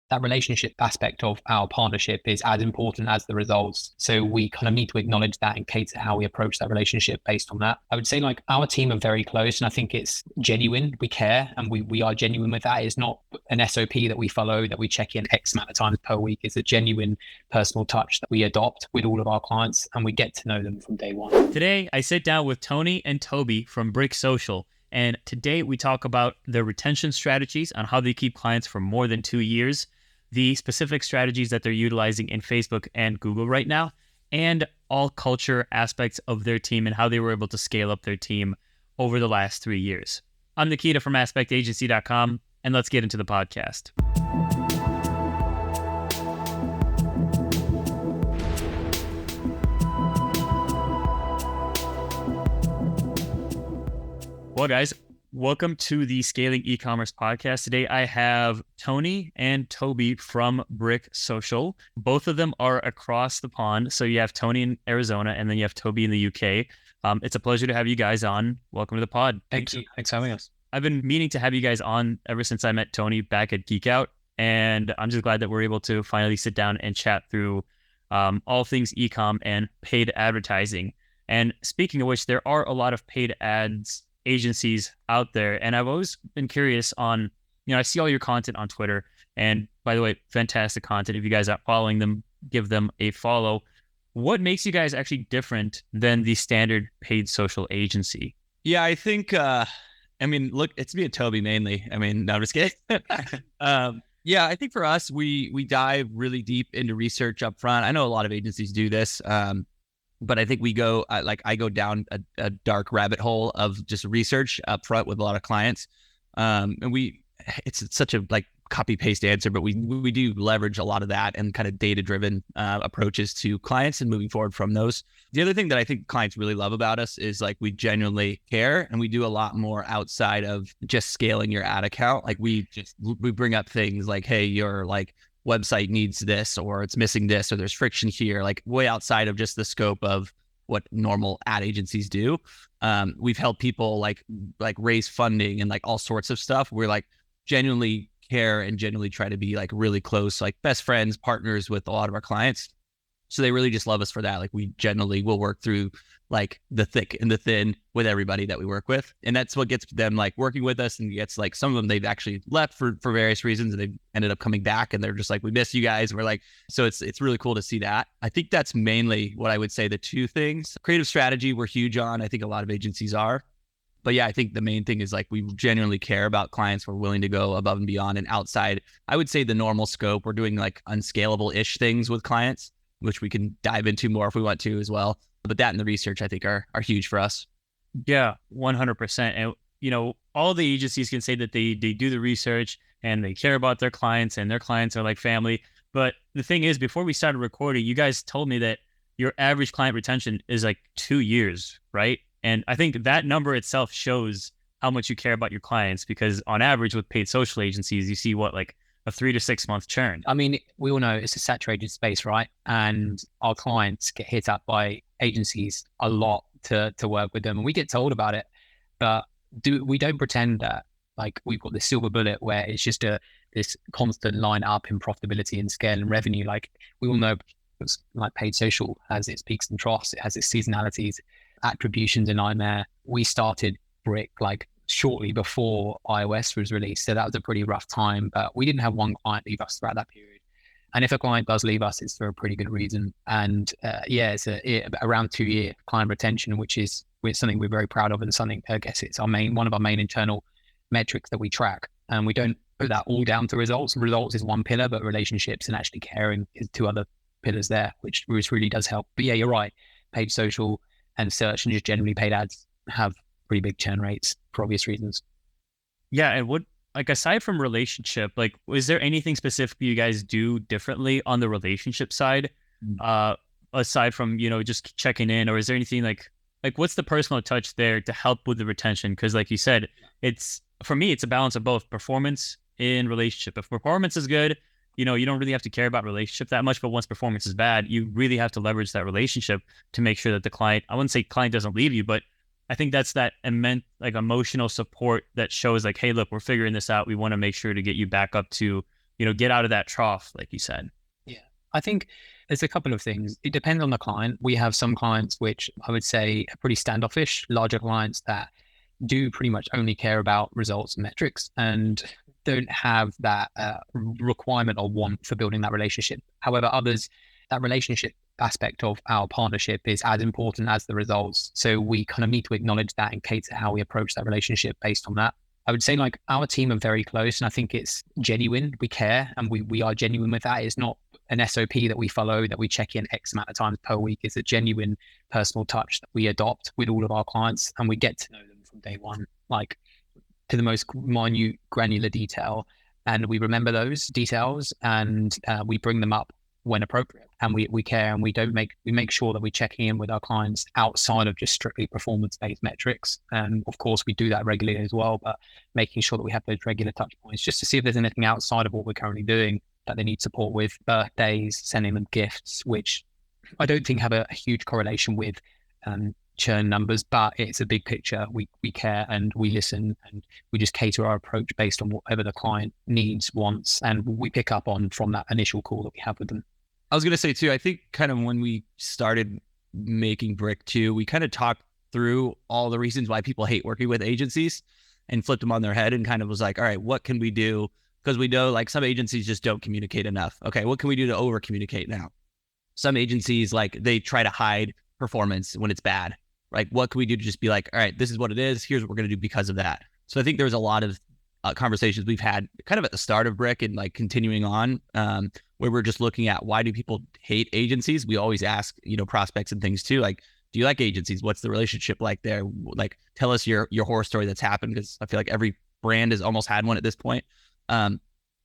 that relationship aspect of our partnership is as important as the results. So we kind of need to acknowledge that and cater how we approach that relationship based on that. I would say like our team are very close and I think it's genuine. We care and we are genuine with that. It's not an SOP that we follow, that we check in X amount of times per week. It's a genuine personal touch that we adopt with all of our clients and we get to know them from day one. Today, I sit down with Tony and Toby from Brick Social. And today we talk about their retention strategies on how they keep clients for more than 2 years, the specific strategies that they're utilizing in Facebook and Google right now, and all culture aspects of their team and how they were able to scale up their team over the last 3 years. I'm Nikita from aspectagency.com, and let's get into the podcast. Well, guys, welcome to the Scaling E-commerce podcast. Today, I have Tony and Toby from Brick Social. Both of them are across the pond. So you have Tony in Arizona, and then you have Toby in the UK. It's a pleasure to have you guys on. Welcome to the pod. Thank you. Thanks for having us. I've been meaning to have you guys on ever since I met Tony back at Geek Out, and I'm just glad that we're able to finally sit down and chat through all things e-com and paid advertising. And speaking of which, there are a lot of paid ads agencies out there. And I've always been curious on, I see all your content on Twitter. And by the way, fantastic content. If you guys aren't following them, give them a follow. What makes you guys actually different than the standard paid social agency? Yeah, I think, look, it's me and Toby mainly. No, I'm just kidding. Yeah, I think for us, we dive really deep into research up front. I know a lot of agencies do this. But I think we go, I go down a dark rabbit hole of just research up front with a lot of clients. And it's such a copy paste answer, but we do leverage a lot of that and kind of data driven approaches to clients and moving forward from those. The other thing that I think clients really love about us is we genuinely care and we do a lot more outside of just scaling your ad account. We bring up things like, hey, your website needs this, or it's missing this, or there's friction here, way outside of just the scope of what normal ad agencies do. We've helped people raise funding and all sorts of stuff. We're genuinely care and genuinely try to be really close, best friends, partners with a lot of our clients. So they really just love us for that. We generally will work through the thick and the thin with everybody that we work with. And that's what gets them working with us, and gets some of them, they've actually left for various reasons and they've ended up coming back and they're just we miss you guys. And we're so it's really cool to see that. I think that's mainly what I would say the two things. Creative strategy, we're huge on. I think a lot of agencies are. But yeah, I think the main thing is we genuinely care about clients. We're willing to go above and beyond and outside, I would say, the normal scope. We're doing unscalable-ish things with clients, which we can dive into more if we want to as well. But that and the research, I think, are huge for us. Yeah, 100%. And, all the agencies can say that they do the research and they care about their clients and their clients are like family. But the thing is, before we started recording, you guys told me that your average client retention is 2 years, right? And I think that number itself shows how much you care about your clients, because on average with paid social agencies, you see a 3 to 6 month churn. We all know it's a saturated space, right? And our clients get hit up by agencies a lot to work with them, and we get told about it, but we don't pretend that we've got this silver bullet where it's just this constant line up in profitability and scale and revenue. We all know it's paid social has its peaks and troughs, it has its seasonalities, attributions, and nightmare. We started Brick shortly before iOS was released, so that was a pretty rough time, but we didn't have one client leave us throughout that period. And if a client does leave us, it's for a pretty good reason. And it's around 2 year client retention, which is something we're very proud of, and something, I guess, it's one of our main internal metrics that we track. And we don't put that all down to results. Results is one pillar, but relationships and actually caring is two other pillars there, which really does help. But yeah, you're right. Paid social and search and just generally paid ads have pretty big churn rates for obvious reasons. Yeah, and what aside from relationship, is there anything specific you guys do differently on the relationship side, aside from just checking in, or is there anything what's the personal touch there to help with the retention? Because like you said, for me it's a balance of both performance and relationship. If performance is good, you don't really have to care about relationship that much, but once performance is bad, you really have to leverage that relationship to make sure that the client, I wouldn't say client doesn't leave you, but I think that's that immense emotional support that shows hey, look, we're figuring this out. We want to make sure to get you back up to get out of that trough, like you said? Yeah, I think there's a couple of things. It depends on the client. We have some clients which I would say are pretty standoffish, larger clients that do pretty much only care about results and metrics and don't have that requirement or want for building that relationship. However, others, that relationship aspect of our partnership is as important as the results. So we kind of need to acknowledge that and cater how we approach that relationship based on that. I would say like our team are very close and I think it's genuine. We care and we are genuine with that. It's not an SOP that we follow, that we check in X amount of times per week. It's a genuine personal touch that we adopt with all of our clients and we get to know them from day one, like to the most minute granular detail. And we remember those details and we bring them up when appropriate. And we care and we make sure that we're checking in with our clients outside of just strictly performance-based metrics. And of course we do that regularly as well, but making sure that we have those regular touch points just to see if there's anything outside of what we're currently doing that they need support with, birthdays, sending them gifts, which I don't think have a huge correlation with churn numbers, but it's a big picture. We care and we listen and we just cater our approach based on whatever the client needs, wants, and we pick up on from that initial call that we have with them. I was going to say too, I think kind of when we started making Brick too, we kind of talked through all the reasons why people hate working with agencies and flipped them on their head and kind of was like, all right, what can we do? Because we know like some agencies just don't communicate enough. Okay, what can we do to over communicate now? Some agencies, like they try to hide performance when it's bad. Like what can we do to just be like, all right, this is what it is. Here's what we're going to do because of that. So I think there's a lot of conversations we've had kind of at the start of Brick and like continuing on where we're just looking at why do people hate agencies? We always ask, prospects and things too. Like, do you like agencies? What's the relationship like there? Like, tell us your horror story that's happened, because I feel like every brand has almost had one at this point. And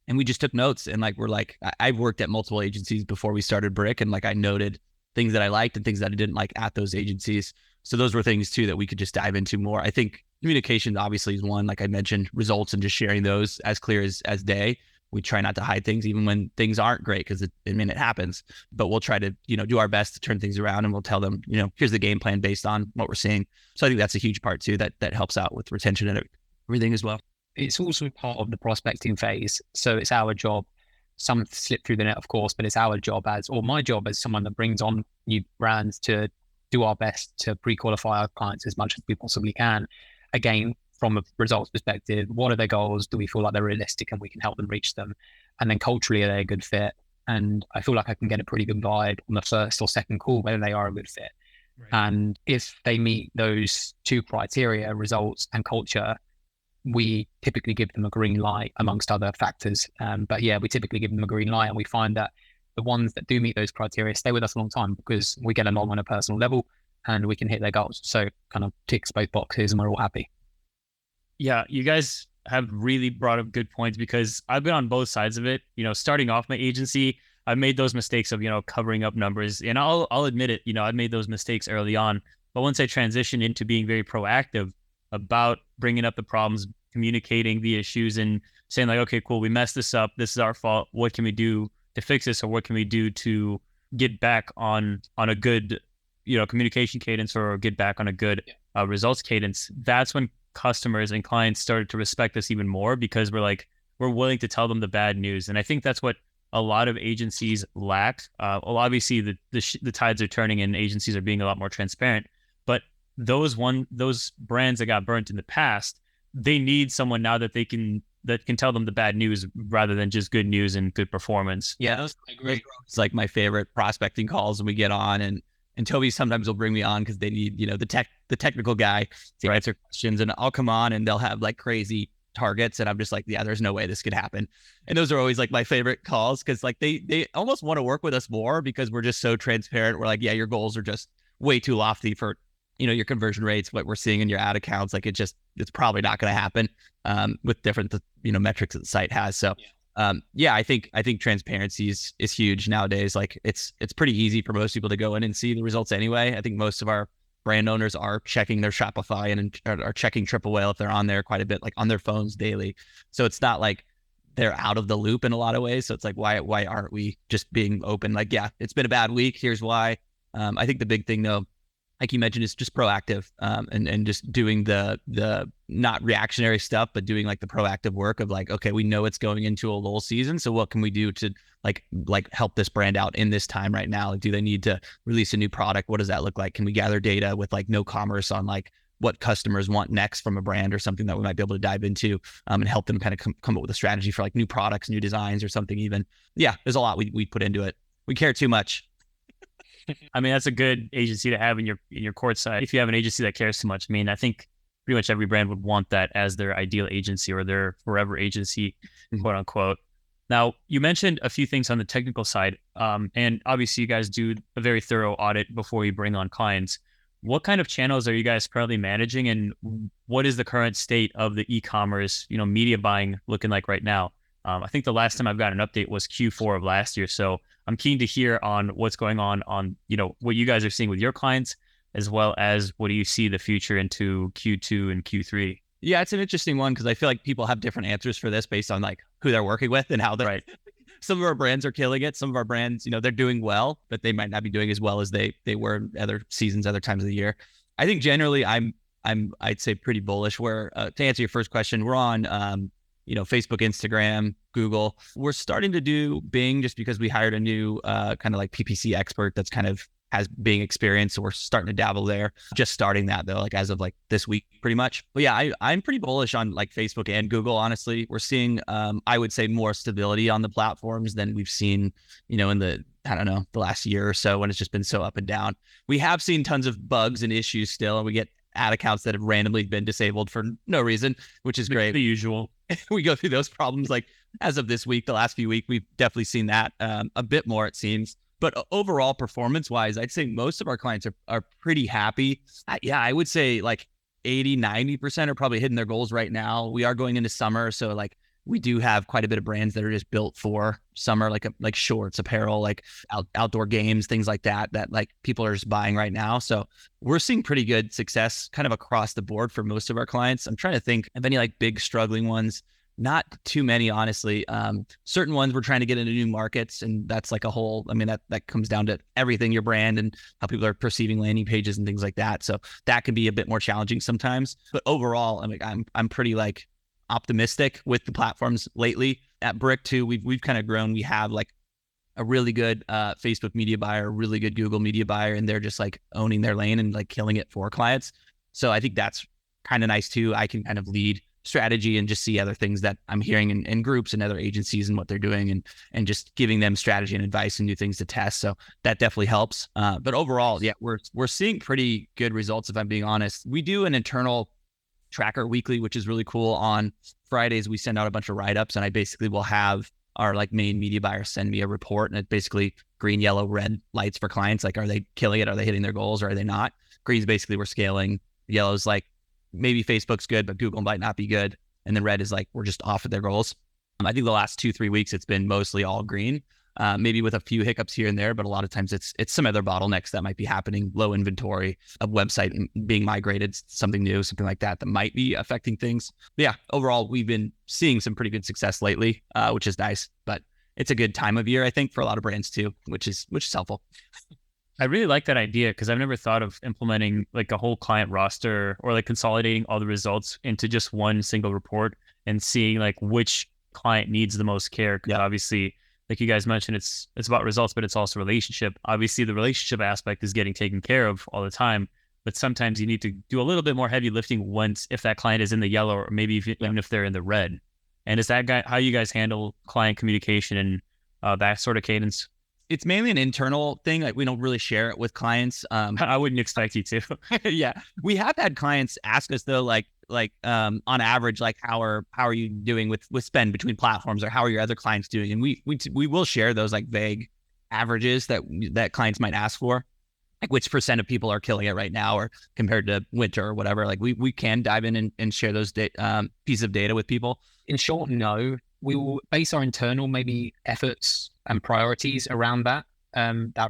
we just took notes and like, we're like, I've worked at multiple agencies before we started Brick. And like, I noted things that I liked and things that I didn't like at those agencies. So those were things too that we could just dive into more. I think communication obviously is one, like I mentioned, results and just sharing those as clear as day. We try not to hide things even when things aren't great, because it happens, but we'll try to, do our best to turn things around, and we'll tell them, here's the game plan based on what we're seeing. So I think that's a huge part too, that helps out with retention and everything as well. It's also part of the prospecting phase. So it's our job, some slip through the net, of course, but it's our job or my job as someone that brings on new brands to do our best to pre-qualify our clients as much as we possibly can. Again, from a results perspective, what are their goals? Do we feel like they're realistic and we can help them reach them? And then culturally, are they a good fit? And I feel like I can get a pretty good vibe on the first or second call whether they are a good fit. Right. And if they meet those two criteria, results and culture, we typically give them a green light amongst other factors. But yeah, we typically give them a green light, and we find that the ones that do meet those criteria stay with us a long time because we get along on a personal level and we can hit their goals. So kind of ticks both boxes and we're all happy. Yeah, you guys have really brought up good points, because I've been on both sides of it. Starting off my agency, I made those mistakes of, covering up numbers, and I'll admit it, I made those mistakes early on. But once I transitioned into being very proactive about bringing up the problems, communicating the issues and saying like, okay, cool, we messed this up. This is our fault. What can we do to fix this? Or what can we do to get back on a good, communication cadence, or get back on a good results cadence? That's when customers and clients started to respect us even more, because we're willing to tell them the bad news. And I think that's what a lot of agencies lack. Well, obviously the tides are turning and agencies are being a lot more transparent, but those brands that got burnt in the past, they need someone now that can tell them the bad news rather than just good news and good performance. Yeah, I agree. It's like my favorite prospecting calls when we get on, and Toby sometimes will bring me on because they need, the technical guy to answer questions, and I'll come on and they'll have like crazy targets, and I'm just like, yeah, there's no way this could happen. And those are always like my favorite calls, because like they almost want to work with us more because we're just so transparent. We're like, yeah, your goals are just way too lofty for your conversion rates, what we're seeing in your ad accounts. Like it's probably not going to happen with different metrics that the site has. So I think transparency is huge nowadays. Like it's pretty easy for most people to go in and see the results anyway. I think most of our brand owners are checking their Shopify and are checking Triple Whale if they're on there quite a bit, like on their phones daily. So it's not like they're out of the loop in a lot of ways. So it's like, why aren't we just being open? Like, yeah, it's been a bad week. Here's why. I think the big thing though, like you mentioned, is just proactive, and just doing the not reactionary stuff, but doing like the proactive work of like, okay, we know it's going into a lull season, so what can we do to like help this brand out in this time right now? Like, do they need to release a new product? What does that look like? Can we gather data with like no commerce on like what customers want next from a brand or something that we might be able to dive into, and help them kind of come up with a strategy for like new products, new designs, or something even. Yeah, there's a lot we put into it. We care too much. I mean, that's a good agency to have in your court side. If you have an agency that cares too much, I mean, I think pretty much every brand would want that as their ideal agency or their forever agency, quote unquote. Now, you mentioned a few things on the technical side, and obviously you guys do a very thorough audit before you bring on clients. What kind of channels are you guys currently managing, and what is the current state of the e-commerce, media buying looking like right now? I think the last time I've got an update was Q4 of last year. So I'm keen to hear on what's going on, what you guys are seeing with your clients, as well as what do you see the future into Q2 and Q3? Yeah, it's an interesting one because I feel like people have different answers for this based on like who they're working with and how they're right. Some of our brands are killing it. Some of our brands, they're doing well, but they might not be doing as well as they were in other seasons, other times of the year. I think generally I'd say pretty bullish. Where to answer your first question, we're on Facebook, Instagram, Google. We're starting to do Bing just because we hired a new kind of like PPC expert that's kind of has Bing experience. So we're starting to dabble there. Just starting that though, like as of like this week, pretty much. But yeah, I'm pretty bullish on like Facebook and Google. Honestly, we're seeing, I would say, more stability on the platforms than we've seen, in the last year or so when it's just been so up and down. We have seen tons of bugs and issues still, and we get ad accounts that have randomly been disabled for no reason, which is great. The usual. We go through those problems like as of this week, the last few weeks, we've definitely seen that a bit more, it seems. But overall, performance-wise, I'd say most of our clients are pretty happy. I would say like 80, 90% are probably hitting their goals right now. We are going into summer, so like we do have quite a bit of brands that are just built for summer, like shorts, apparel, like outdoor games, things like that like people are just buying right now. So we're seeing pretty good success kind of across the board for most of our clients. I'm trying to think of any like big struggling ones. Not too many, honestly. Certain ones we're trying to get into new markets, and that's like a whole, that comes down to everything, your brand and how people are perceiving landing pages and things like that. So that can be a bit more challenging sometimes. But overall, I'm pretty like optimistic with the platforms lately. At Brick too, we've kind of grown. We have like a really good Facebook media buyer, a really good Google media buyer, and they're just like owning their lane and like killing it for clients. So I think that's kind of nice too. I can kind of lead strategy and just see other things that I'm hearing in groups and other agencies and what they're doing, and just giving them strategy and advice and new things to test. So that definitely helps. But overall, yeah, we're seeing pretty good results. If I'm being honest, we do an internal tracker weekly, which is really cool. On Fridays, we send out a bunch of write-ups, and I basically will have our like main media buyer send me a report, and it's basically green, yellow, red lights for clients. Like, are they killing it? Are they hitting their goals? Or are they not? Green's basically we're scaling. Yellow's like, maybe Facebook's good, but Google might not be good. And then red is like, we're just off of their goals. I think the last 2-3 weeks, it's been mostly all green, maybe with a few hiccups here and there, but a lot of times it's some other bottlenecks that might be happening, low inventory, a website being migrated, something new, something like that might be affecting things. But yeah, overall, we've been seeing some pretty good success lately, which is nice, but it's a good time of year, I think, for a lot of brands too, which is helpful. I really like that idea because I've never thought of implementing like a whole client roster or like consolidating all the results into just one single report and seeing like which client needs the most care. Because obviously, like you guys mentioned, it's about results, but it's also relationship. Obviously, the relationship aspect is getting taken care of all the time, but sometimes you need to do a little bit more heavy lifting if that client is in the yellow, or maybe even if they're in the red. And is that how you guys handle client communication and that sort of cadence? It's mainly an internal thing. Like, we don't really share it with clients. I wouldn't expect you to. Yeah, we have had clients ask us though, like on average, like how are you doing with spend between platforms, or how are your other clients doing? And we will share those like vague averages that clients might ask for, like which percent of people are killing it right now, or compared to winter or whatever. Like we can dive in and share those pieces of data with people. In short, no. We will base our internal maybe efforts and priorities around that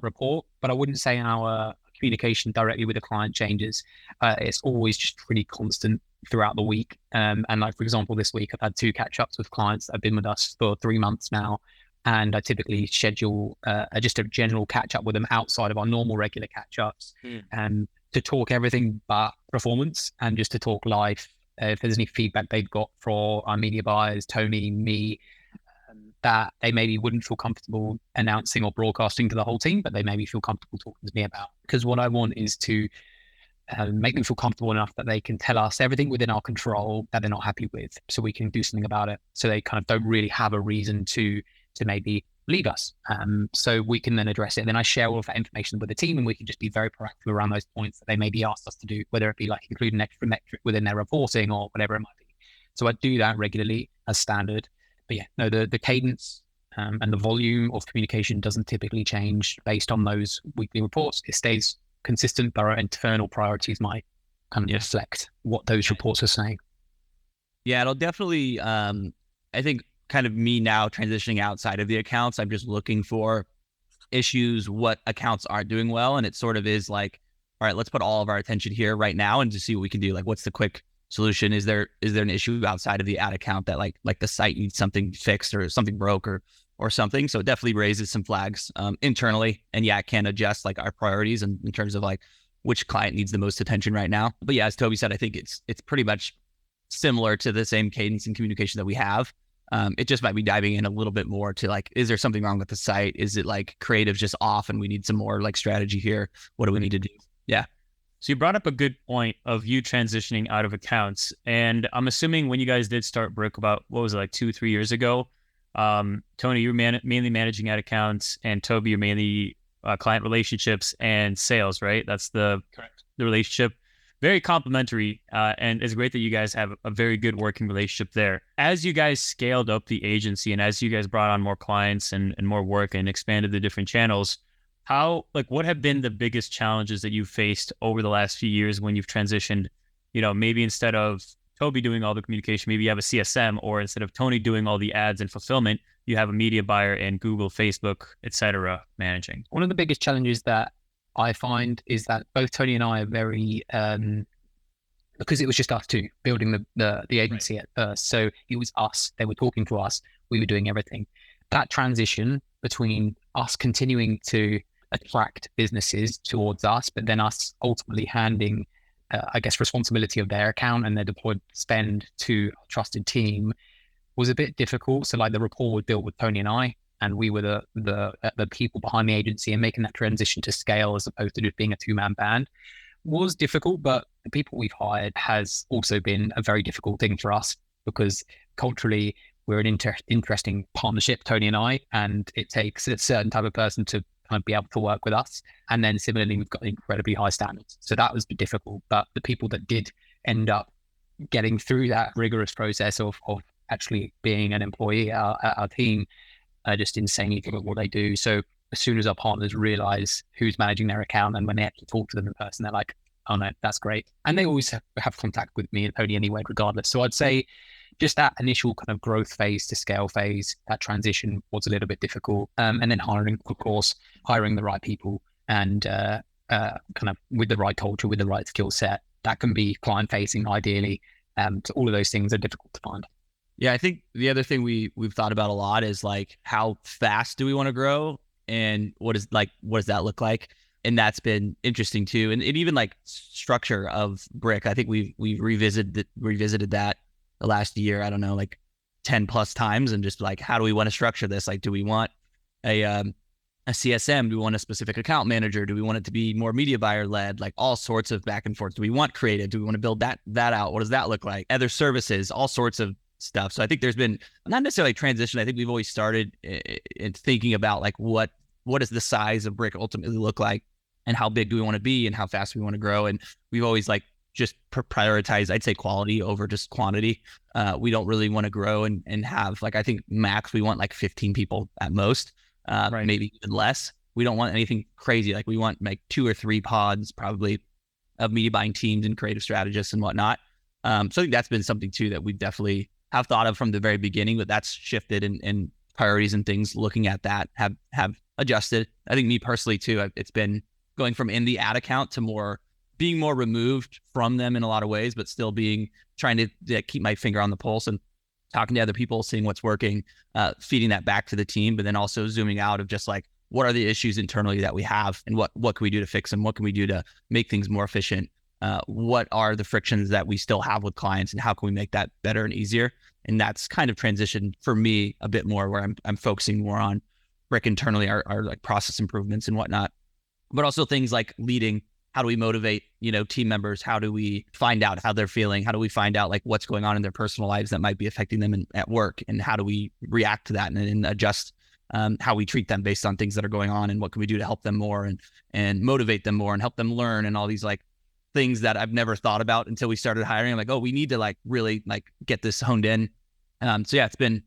report, but I wouldn't say our communication directly with the client changes. It's always just pretty constant throughout the week. And like, for example, this week I've had 2 catch-ups with clients that have been with us for 3 months now, and I typically schedule just a general catch-up with them outside of our normal regular catch-ups. And to talk everything but performance and just to talk live. If there's any feedback they've got for our media buyers, Tony, me, that they maybe wouldn't feel comfortable announcing or broadcasting to the whole team, but they maybe feel comfortable talking to me about. Because what I want is to make them feel comfortable enough that they can tell us everything within our control that they're not happy with, so we can do something about it. So they kind of don't really have a reason to maybe leave us. So we can then address it. And then I share all of that information with the team, and we can just be very proactive around those points that they maybe asked us to do, whether it be like include an extra metric within their reporting or whatever it might be. So I do that regularly as standard. But yeah, no, the cadence and the volume of communication doesn't typically change based on those weekly reports. It stays consistent, but our internal priorities might kind of reflect what those reports are saying. Yeah, it'll definitely, I think kind of me now transitioning outside of the accounts, I'm just looking for issues, what accounts aren't doing well. And it sort of is like, all right, let's put all of our attention here right now and just see what we can do. Like, what's the quick solution? Is there an issue outside of the ad account that like the site needs something fixed or something broke or something? So it definitely raises some flags internally. And yeah, it can adjust like our priorities in terms of like which client needs the most attention right now. But yeah, as Toby said, I think it's pretty much similar to the same cadence and communication that we have. It just might be diving in a little bit more to like, is there something wrong with the site? Is it like creative's just off and we need some more like strategy here? What do we need to do? Yeah. So you brought up a good point of you transitioning out of accounts. And I'm assuming when you guys did start Brick about, what was it, like 2-3 years ago, Tony, you're mainly managing ad accounts, and Toby, you're mainly client relationships and sales, right? That's Correct. The relationship. Very complementary, and it's great that you guys have a very good working relationship there. As you guys scaled up the agency and as you guys brought on more clients and more work and expanded the different channels, what have been the biggest challenges that you've faced over the last few years when you've transitioned? Maybe instead of Toby doing all the communication, maybe you have a CSM, or instead of Tony doing all the ads and fulfillment, you have a media buyer and Google, Facebook, etc. managing. One of the biggest challenges that I find is that both Tony and I are very, because it was just us two building the agency at first. So it was us, they were talking to us, we were doing everything. That transition between us continuing to attract businesses towards us, but then us ultimately handing, responsibility of their account and their deployed spend to a trusted team was a bit difficult. So like the rapport was built with Tony and I, and we were the people behind the agency, and making that transition to scale as opposed to just being a two-man band was difficult. But the people we've hired has also been a very difficult thing for us, because culturally we're an interesting partnership, Tony and I, and it takes a certain type of person to kind of be able to work with us. And then similarly, we've got incredibly high standards. So that was difficult. But the people that did end up getting through that rigorous process of actually being an employee, our team, are just insanely good at what they do. So as soon as our partners realize who's managing their account, and when they actually talk to them in person, they're like, oh no, that's great. And they always have contact with me and Tony anyway, regardless. So I'd say just that initial kind of growth phase to scale phase, that transition was a little bit difficult. And then hiring the right people and kind of with the right culture, with the right skill set, that can be client facing ideally. So all of those things are difficult to find. Yeah, I think the other thing we've thought about a lot is like, how fast do we want to grow, and what does that look like? And that's been interesting too. And even like structure of Brick, I think we've revisited that the last year, I don't know, like 10 plus times, and just like, how do we want to structure this? Like, do we want a CSM? Do we want a specific account manager? Do we want it to be more media buyer led? Like all sorts of back and forth. Do we want creative? Do we want to build that out? What does that look like? Other services, all sorts of stuff. So I think there's been not necessarily a transition. I think we've always started in thinking about like, what does the size of Brick ultimately look like, and how big do we want to be, and how fast do we want to grow? And we've always like just prioritize, I'd say, quality over just quantity. We don't really want to grow and have like, I think max we want like 15 people at most, right. Maybe even less. We don't want anything crazy. Like we want like 2 or 3 pods probably of media buying teams and creative strategists and whatnot. So I think that's been something too that we definitely have thought of from the very beginning, but that's shifted, and priorities and things looking at that have adjusted. I think me personally too, it's been going from in the ad account to being more removed from them in a lot of ways, but still trying to keep my finger on the pulse and talking to other people, seeing what's working, feeding that back to the team, but then also zooming out of just like, what are the issues internally that we have, and what can we do to fix them? What can we do to make things more efficient? What are the frictions that we still have with clients, and how can we make that better and easier? And that's kind of transitioned for me a bit more, where I'm focusing more on Rick internally, our like process improvements and whatnot, but also things like leading. How do we motivate, team members? How do we find out how they're feeling? How do we find out like what's going on in their personal lives that might be affecting them at work? And how do we react to that and adjust how we treat them based on things that are going on? And what can we do to help them more and motivate them more and help them learn, and all these like things that I've never thought about until we started hiring. I'm like, oh, we need to like really like get this honed in. So yeah, it's been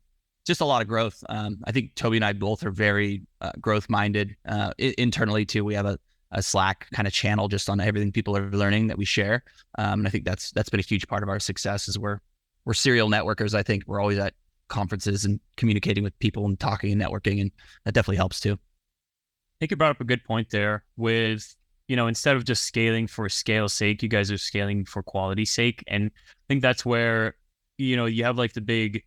just a lot of growth. I think Toby and I both are very growth minded internally too. We have a Slack kind of channel just on everything people are learning that we share. And I think that's been a huge part of our success, is we're serial networkers. I think we're always at conferences and communicating with people and talking and networking, and that definitely helps too. I think you brought up a good point there with, instead of just scaling for scale's sake, you guys are scaling for quality's sake. And I think that's where, you have like the big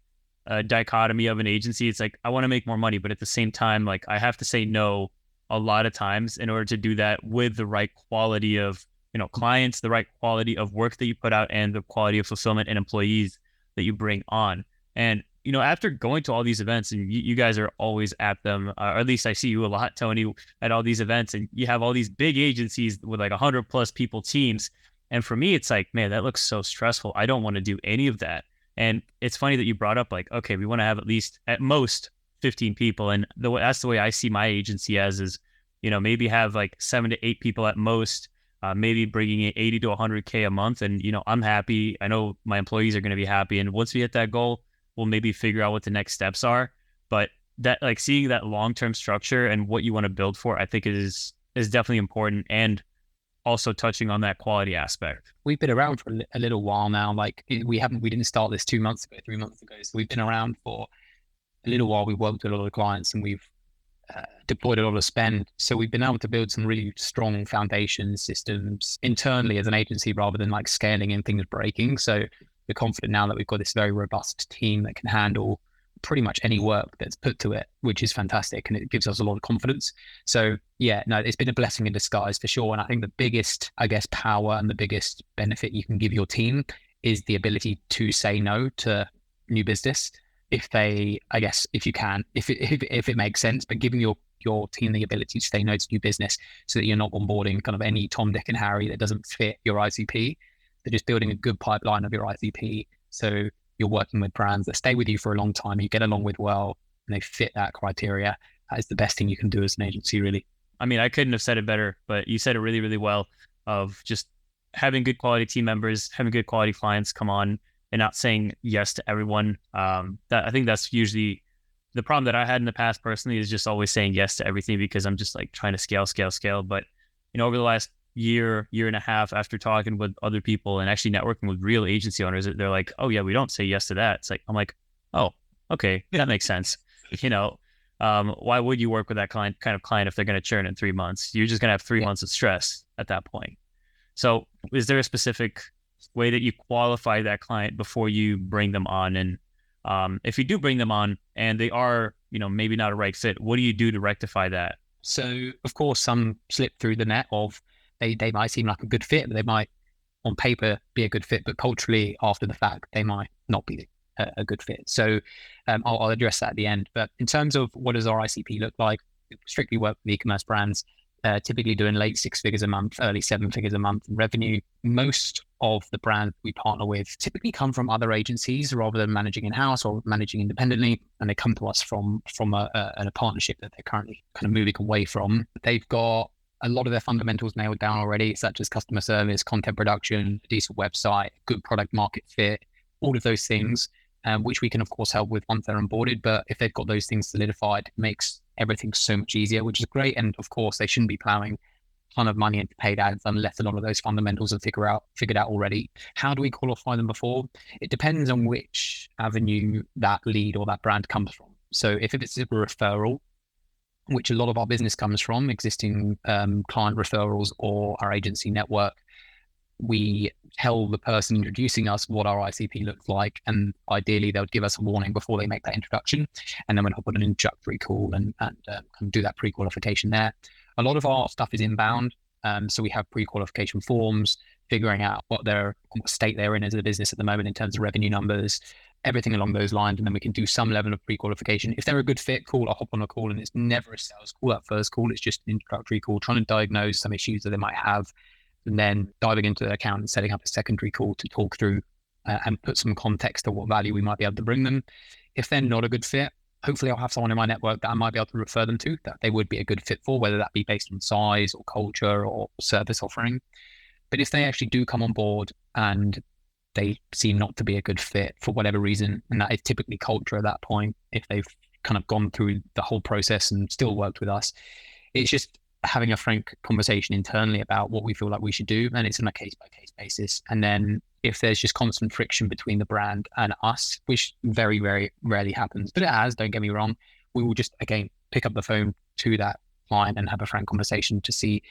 dichotomy of an agency. It's like, I want to make more money, but at the same time, like I have to say no a lot of times in order to do that with the right quality of, clients, the right quality of work that you put out, and the quality of fulfillment and employees that you bring on. And, after going to all these events, and you guys are always at them, or at least I see you a lot, Tony, at all these events, and you have all these big agencies with like 100+ people teams. And for me, it's like, man, that looks so stressful. I don't want to do any of that. And it's funny that you brought up like, okay, we want to have at most 15 people. And that's the way I see my agency as is, maybe have like 7 to 8 people at most, maybe bringing in 80 to 100K a month. And, I'm happy. I know my employees are going to be happy. And once we hit that goal, we'll maybe figure out what the next steps are. But that, like, seeing that long-term structure and what you want to build for, I think is definitely important. And also touching on that quality aspect. We've been around for a little while now. Like we didn't start this 2 months ago, 3 months ago. So we've been around for a little while. We've worked with a lot of clients, and we've deployed a lot of spend. So we've been able to build some really strong foundation systems internally as an agency, rather than like scaling and things breaking. So we're confident now that we've got this very robust team that can handle pretty much any work that's put to it, which is fantastic. And it gives us a lot of confidence. So yeah, no, it's been a blessing in disguise for sure. And I think the biggest, power and the biggest benefit you can give your team is the ability to say no to new business. If you can, if it makes sense, but giving your team the ability to say no to new business, so that you're not onboarding kind of any Tom, Dick and Harry that doesn't fit your ICP. So just building a good pipeline of your ICP. So you're working with brands that stay with you for a long time, you get along with well, and they fit that criteria. That is the best thing you can do as an agency, really. I mean, I couldn't have said it better, but you said it really, really well, of just having good quality team members, having good quality clients come on, and not saying yes to everyone. That I think that's usually the problem that I had in the past personally, is just always saying yes to everything, because I'm just like trying to scale. But, over the last year and a half, after talking with other people and actually networking with real agency owners, they're like, oh yeah, we don't say yes to that. It's like, I'm like, oh, okay, that makes sense. Why would you work with that kind of client if they're going to churn in 3 months? You're just going to have 3 months of stress at that point. So is there a specific way that you qualify that client before you bring them on? And if you do bring them on and they are, maybe not a right fit, what do you do to rectify that? So of course, some slip through the net of they might seem like a good fit, but they might on paper be a good fit, but culturally after the fact, they might not be a good fit. So I'll address that at the end. But in terms of what does our ICP look like, we strictly work with e-commerce brands, typically doing late 6 figures a month, early 7 figures a month in revenue. Most of the brands we partner with typically come from other agencies rather than managing in-house or managing independently. And they come to us from a partnership that they're currently kind of moving away from. They've got a lot of their fundamentals nailed down already, such as customer service, content production, a decent website, good product market fit, all of those things, which we can of course help with once they're onboarded. But if they've got those things solidified, it makes everything so much easier, which is great. And of course, they shouldn't be plowing a ton of money into paid ads unless a lot of those fundamentals are figured out already. How do we qualify them before? It depends on which avenue that lead or that brand comes from. So if it's a referral, which a lot of our business comes from, existing client referrals or our agency network, we tell the person introducing us what our ICP looks like, and ideally they'll give us a warning before they make that introduction, and then we'll hop on an introductory call and do that pre-qualification there. A lot of our stuff is inbound, so we have pre-qualification forms, figuring out what state they're in as a business at the moment in terms of revenue numbers, everything along those lines, and then we can do some level of pre-qualification. If they're a good fit, cool, I'll hop on a call, and it's never a sales call. That first call, it's just an introductory call, trying to diagnose some issues that they might have, and then diving into their account and setting up a secondary call to talk through and put some context to what value we might be able to bring them. If they're not a good fit, hopefully I'll have someone in my network that I might be able to refer them to that they would be a good fit for, whether that be based on size or culture or service offering. But if they actually do come on board and they seem not to be a good fit for whatever reason, and that is typically culture at that point, if they've kind of gone through the whole process and still worked with us, it's just having a frank conversation internally about what we feel like we should do, and it's on a case-by-case basis. And then if there's just constant friction between the brand and us, which very, very rarely happens, but it has, don't get me wrong, we will just, again, pick up the phone to that client and have a frank conversation to see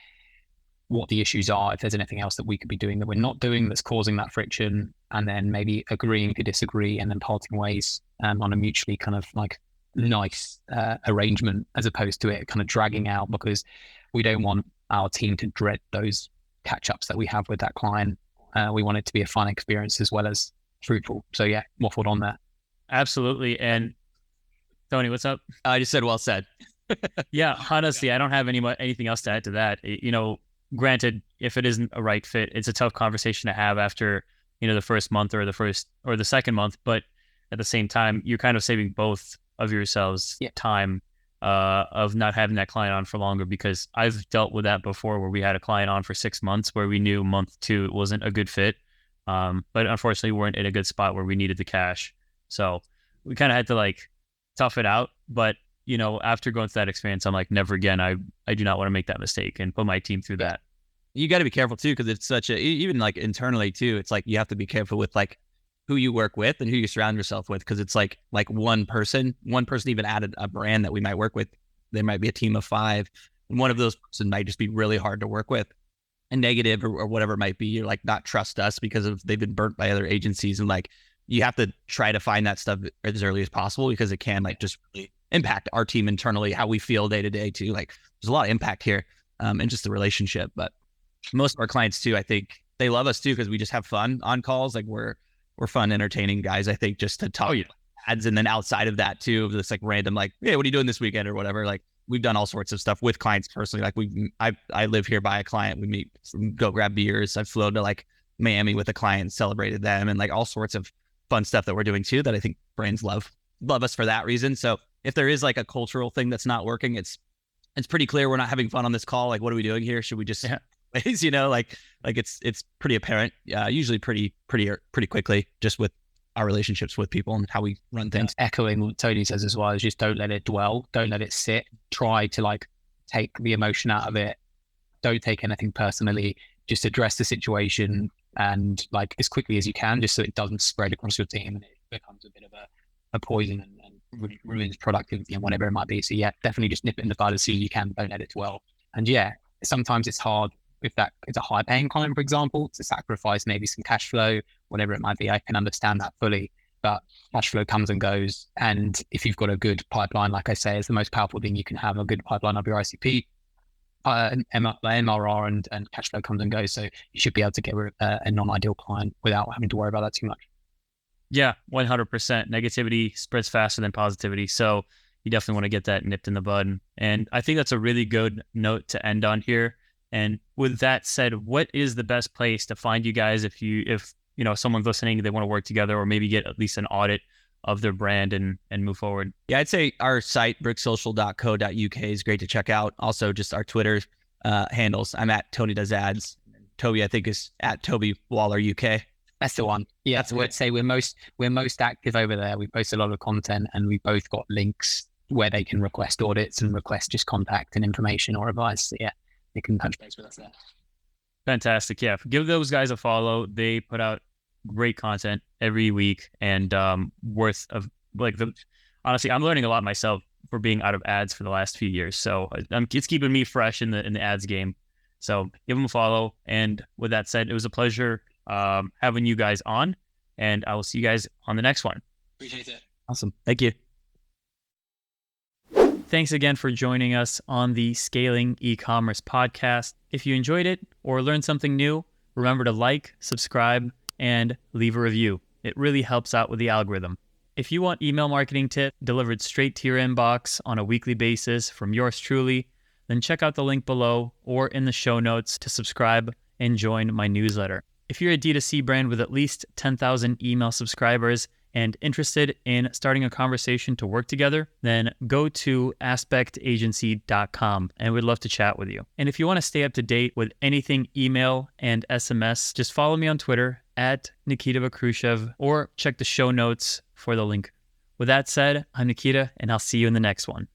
what the issues are, if there's anything else that we could be doing that we're not doing that's causing that friction, and then maybe agreeing to disagree and then parting ways on a mutually kind of like nice arrangement, as opposed to it kind of dragging out, because we don't want our team to dread those catch-ups that we have with that client. We want it to be a fun experience as well as fruitful. So yeah, waffled on there. Absolutely. And Tony, what's up? I just said, well said. Yeah, honestly, I don't have anything else to add to that. Granted, if it isn't a right fit, it's a tough conversation to have after, the first month or the second month. But at the same time, you're kind of saving both of yourselves time of not having that client on for longer, because I've dealt with that before where we had a client on for 6 months where we knew month 2 it wasn't a good fit. But unfortunately we weren't in a good spot where we needed the cash. So we kind of had to tough it out. But, after going through that experience, I'm like, never again. I do not want to make that mistake and put my team through that. You got to be careful too, because it's such even internally too, it's you have to be careful with who you work with and who you surround yourself with. Cause it's like one person even added a brand that we might work with. There might be a team of 5. And one of those person might just be really hard to work with and negative or whatever it might be. You're not trust us because they've been burnt by other agencies. And you have to try to find that stuff as early as possible, because it can just really impact our team internally, how we feel day to day too. There's a lot of impact here and just the relationship. But most of our clients too, I think they love us too, because we just have fun on calls. We're fun, entertaining guys, I think, just to talk ads. And then outside of that too, this random, hey, what are you doing this weekend or whatever? We've done all sorts of stuff with clients personally. I live here by a client. We meet, go grab beers. I've flown to Miami with a client, celebrated them, and all sorts of fun stuff that we're doing too, that I think brands love us for that reason. So if there is a cultural thing that's not working, it's pretty clear we're not having fun on this call. What are we doing here? Should we just ways, it's pretty apparent, usually pretty quickly, just with our relationships with people and how we run things. Echoing what Tony says as well, is just don't let it dwell, don't let it sit. Try to take the emotion out of it. Don't take anything personally. Just address the situation and as quickly as you can, just so it doesn't spread across your team and it becomes a bit of a poison and ruins productivity and whatever it might be. So yeah, definitely just nip it in the bud as soon as you can. Don't let it dwell. And yeah, sometimes it's hard if that is a high paying client, for example, to sacrifice maybe some cash flow, whatever it might be. I can understand that fully, but cash flow comes and goes. And if you've got a good pipeline, like I say, it's the most powerful thing you can have, a good pipeline of your ICP, MRR and cash flow comes and goes. So you should be able to get rid of a non-ideal client without having to worry about that too much. Yeah, 100%. Negativity spreads faster than positivity. So you definitely want to get that nipped in the bud. And I think that's a really good note to end on here. And with that said, what is the best place to find you guys if someone's listening, they want to work together or maybe get at least an audit of their brand and move forward? Yeah, I'd say our site, bricksocial.co.uk, is great to check out. Also, just our Twitter handles. I'm at Tony Does Ads. Toby, I think, is at Toby Waller UK. That's the one. Yeah, that's what I'd say. We're most active over there. We post a lot of content, and we both got links where they can request audits and request just contact and information or advice. So yeah, they can touch base with us there. Fantastic. Yeah, give those guys a follow. They put out great content every week and worth of honestly, I'm learning a lot myself for being out of ads for the last few years. So it's keeping me fresh in the ads game. So give them a follow. And with that said, it was a pleasure having you guys on, and I will see you guys on the next one. Appreciate it. Awesome. Thank you. Thanks again for joining us on the Scaling E-commerce podcast. If you enjoyed it or learned something new, remember to like, subscribe, and leave a review. It really helps out with the algorithm. If you want email marketing tips delivered straight to your inbox on a weekly basis from yours truly, then check out the link below or in the show notes to subscribe and join my newsletter. If you're a D2C brand with at least 10,000 email subscribers and interested in starting a conversation to work together, then go to aspectagency.com and we'd love to chat with you. And if you want to stay up to date with anything email and SMS, just follow me on Twitter at Nikita Bakrushev or check the show notes for the link. With that said, I'm Nikita, and I'll see you in the next one.